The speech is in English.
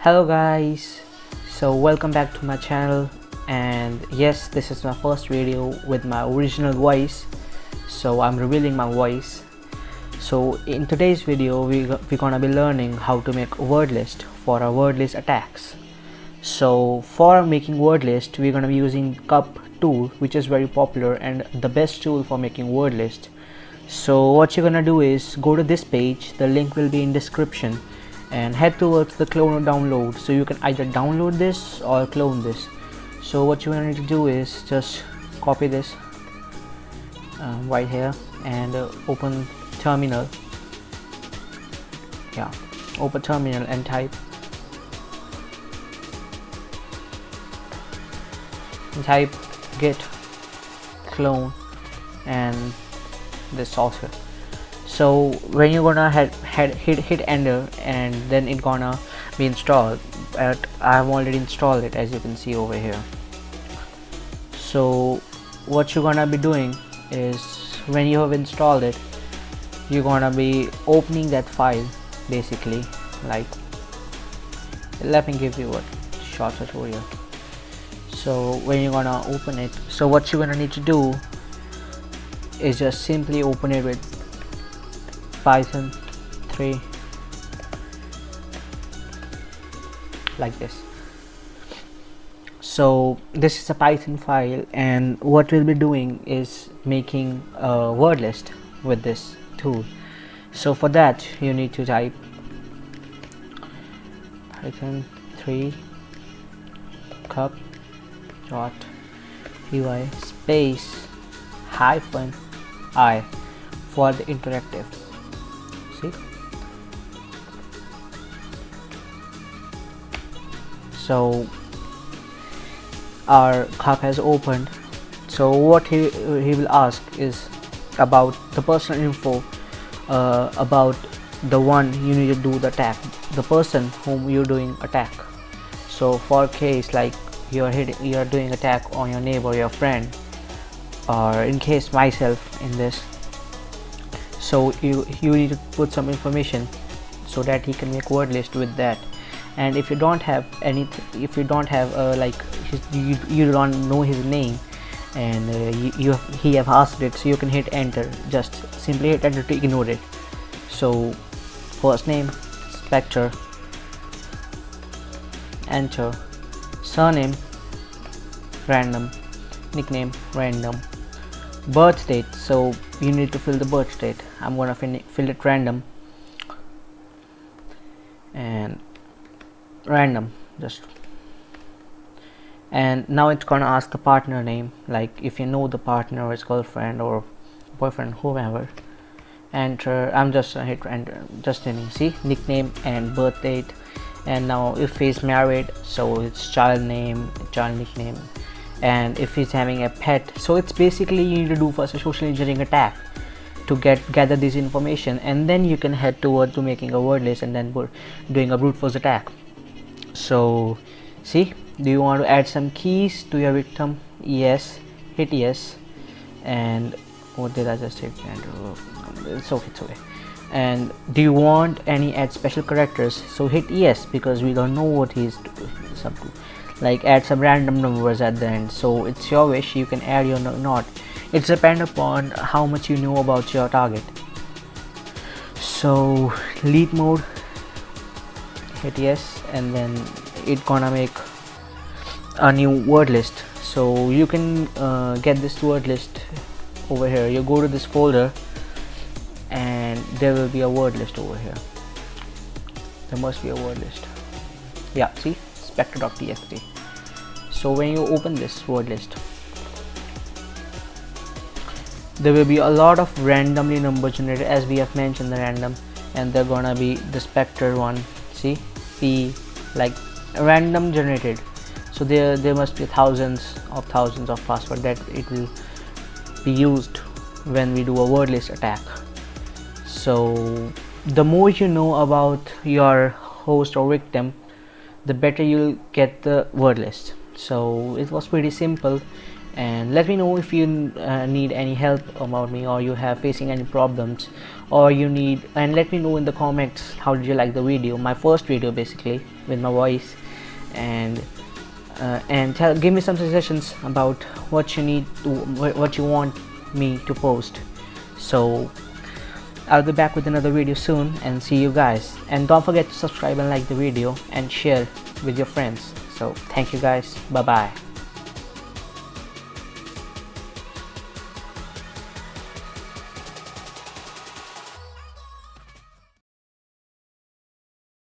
Hello guys, so welcome back to my channel, and yes, this is my first video with my original voice, so I'm revealing my voice. So in today's video we're gonna be learning how to make a word list for our word list attacks. So for making word list we're gonna be using cupp tool, which is very popular and the best tool for making word list. So what you're gonna do is go to this page, the link will be in description, and head towards the clone or download. So you can either download this or clone this. So what you need to do is just copy this right here and open terminal. Open terminal and type git clone and this also. So when you're gonna hit enter, and then it's gonna be installed. I have already installed it, as you can see over here. So what you're gonna be doing is, when you have installed it, you're gonna be opening that file basically. Like, let me give you a short tutorial. So when you're gonna open it, so what you're gonna need to do is just simply open it with Python 3 like this. So this is a Python file, and what we'll be doing is making a word list with this tool. So for that you need to type Python 3 cupp.py space -i for the interactive. See, so our cupp has opened. So what he will ask is about the personal info, about the one you need to do the attack, the person whom you're doing attack. So for case like you're doing attack on your neighbor, your friend, or in case myself in this. So you need to put some information so that he can make word list with that. And if you don't have anything, if you don't have you don't know his name, and he have asked it, so you can hit enter. Just simply hit enter to ignore it. So first name Spector, enter. Surname random, nickname random, birth date, so you need to fill the birth date. I'm gonna fill it random, and random just. And now it's gonna ask the partner name, like if you know the partner or his girlfriend or boyfriend, whomever. Enter. I'm just gonna hit enter, just naming. See, nickname and birth date. And now if he's married, so it's child name, child nickname. And if he's having a pet, so it's basically you need to do first a social engineering attack to gather this information, and then you can head toward to making a word list and then doing a brute force attack. So see, do you want to add some keys to your victim? Yes, hit yes. And what did I just hit? It's okay. And do you want any add special characters? So hit yes, because we don't know what he's up to. Like add some random numbers at the end. So it's your wish, you can add or not. It's depend upon how much you know about your target. So lead mode, hit yes, and then it's gonna make a new word list. So you can get this word list over here. You go to this folder and there will be a word list over here. There must be a word list. Yeah, see, Spector.txt. So when you open this word list, there will be a lot of randomly number generated, as we have mentioned the random, and they're gonna be the Spector one. See, P, like random generated. So there must be thousands of password that it will be used when we do a word list attack. So the more you know about your host or victim, the better you'll get the word list. So it was pretty simple, and let me know if you need any help about me, or you have facing any problems, or you need, and let me know in the comments how did you like the video, my first video basically with my voice. And give me some suggestions about what you need to, what you want me to post. So I'll be back with another video soon, and see you guys. And don't forget to subscribe and like the video and share with your friends. So thank you guys, bye bye.